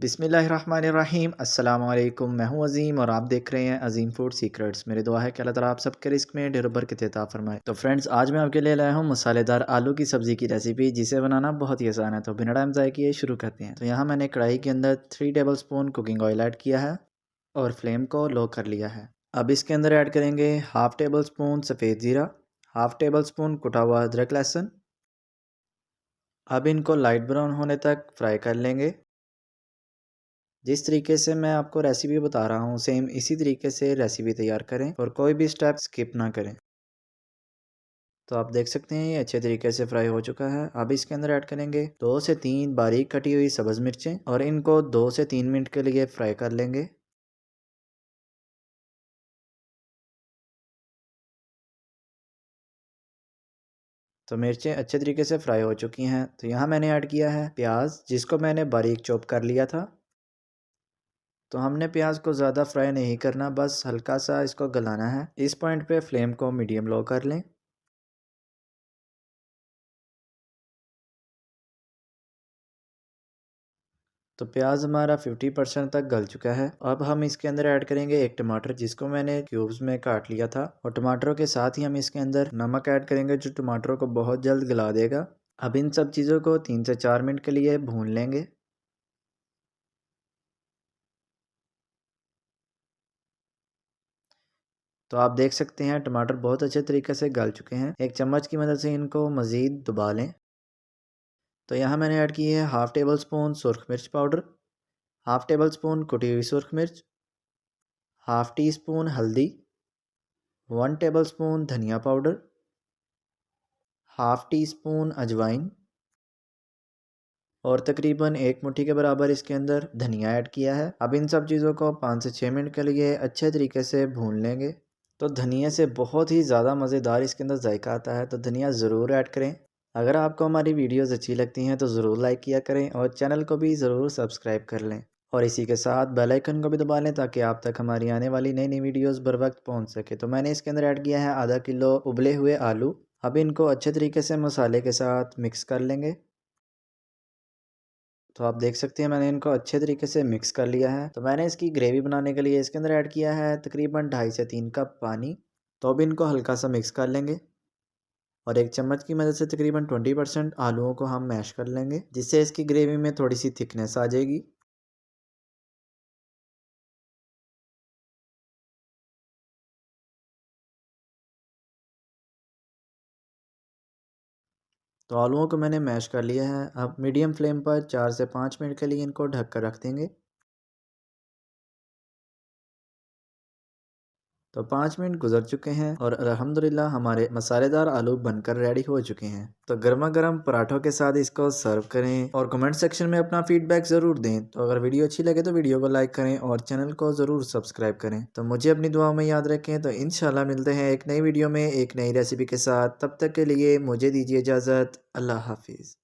बिस्मिल्लाहिर्रहमानिर्रहीम अस्सलाम वालेकुम। मैं हूं अज़ीम और आप देख रहे हैं अज़ीम फूड सीक्रेट्स। मेरी दुआ है कि अल्लाह ताला आप सबके रिस्क में ढेर बरकत अता फरमाए। तो फ्रेंड्स, आज मैं आपके लिए लाया हूं मसालेदार आलू की सब्ज़ी की रेसिपी, जिसे बनाना बहुत ही आसान है। तो बिना टाइम ज़ाया किए शुरू करते हैं। तो यहाँ मैंने कढ़ाई के अंदर 3 table spoon cooking oil add किया है और फ्लेम को लो कर लिया है। अब इसके अंदर ऐड करेंगे हाफ़ टेबल स्पून सफ़ेद ज़ीरा, हाफ़ टेबल स्पून कुटा हुआ अदरक लहसुन। अब इनको लाइट ब्राउन होने तक फ्राई कर लेंगे। जिस तरीके से मैं आपको रेसिपी बता रहा हूँ, सेम इसी तरीके से रेसिपी तैयार करें और कोई भी स्टेप स्किप ना करें। तो आप देख सकते हैं ये अच्छे तरीके से फ्राई हो चुका है। अब इसके अंदर ऐड करेंगे 2 से 3 बारीक कटी हुई सब्ज़ मिर्चें और इनको 2 से 3 मिनट के लिए फ्राई कर लेंगे। तो मिर्चें अच्छे तरीके से फ्राई हो चुकी हैं। तो यहाँ मैंने ऐड किया है प्याज, जिसको मैंने बारीक चॉप कर लिया था। तो हमने प्याज को ज़्यादा फ्राई नहीं करना, बस हल्का सा इसको गलाना है। इस पॉइंट पे फ्लेम को मीडियम लो कर लें। तो प्याज हमारा 50% तक गल चुका है। अब हम इसके अंदर ऐड करेंगे एक टमाटर, जिसको मैंने क्यूब्स में काट लिया था, और टमाटरों के साथ ही हम इसके अंदर नमक ऐड करेंगे, जो टमाटरों को बहुत जल्द गला देगा। अब इन सब चीज़ों को 3 से 4 मिनट के लिए भून लेंगे। तो आप देख सकते हैं टमाटर बहुत अच्छे तरीके से गल चुके हैं। एक चम्मच की मदद से इनको मज़ीद दबा लें। तो यहाँ मैंने ऐड की है हाफ़ टेबल स्पून सुरख मिर्च पाउडर, हाफ़ टेबल स्पून कुटी हुई सुरख मिर्च, हाफ़ टी स्पून हल्दी, 1 टेबल स्पून धनिया पाउडर, हाफ़ टी स्पून अजवाइन और तकरीबन 1 मुट्ठी के बराबर इसके अंदर धनिया ऐड किया है। अब इन सब चीज़ों को 5 से 6 मिनट के लिए अच्छे तरीके से भून लेंगे। तो धनिया से बहुत ही ज़्यादा मज़ेदार इसके अंदर जायका आता है, तो धनिया ज़रूर ऐड करें। अगर आपको हमारी वीडियोज़ अच्छी लगती हैं तो ज़रूर लाइक किया करें और चैनल को भी ज़रूर सब्सक्राइब कर लें। और इसी के साथ बेल आइकन को भी दबा लें, ताकि आप तक हमारी आने वाली नई नई वीडियोज़ बर वक्त पहुँच सके। तो मैंने इसके अंदर ऐड किया है आधा किलो उबले हुए आलू। अब इनको अच्छे तरीके से मसाले के साथ मिक्स कर लेंगे। तो आप देख सकते हैं मैंने इनको अच्छे तरीके से मिक्स कर लिया है। तो मैंने इसकी ग्रेवी बनाने के लिए इसके अंदर ऐड किया है तकरीबन 2.5 से 3 कप पानी। तो अब इनको हल्का सा मिक्स कर लेंगे और एक चम्मच की मदद से तकरीबन 20% आलूओं को हम मैश कर लेंगे, जिससे इसकी ग्रेवी में थोड़ी सी थिकनेस आ जाएगी। तो आलूओं को मैंने मैश कर लिया है। अब मीडियम फ्लेम पर 4 से 5 मिनट के लिए इनको ढक कर रख देंगे। तो 5 मिनट गुजर चुके हैं और अल्हम्दुलिल्लाह हमारे मसालेदार आलू बनकर रेडी हो चुके हैं। तो गर्मा गर्म पराठों के साथ इसको सर्व करें और कमेंट सेक्शन में अपना फीडबैक ज़रूर दें। तो अगर वीडियो अच्छी लगे तो वीडियो को लाइक करें और चैनल को ज़रूर सब्सक्राइब करें। तो मुझे अपनी दुआओं में याद रखें। तो इंशाल्लाह मिलते हैं एक नई वीडियो में एक नई रेसिपी के साथ। तब तक के लिए मुझे दीजिए इजाज़त। अल्लाह हाफिज़।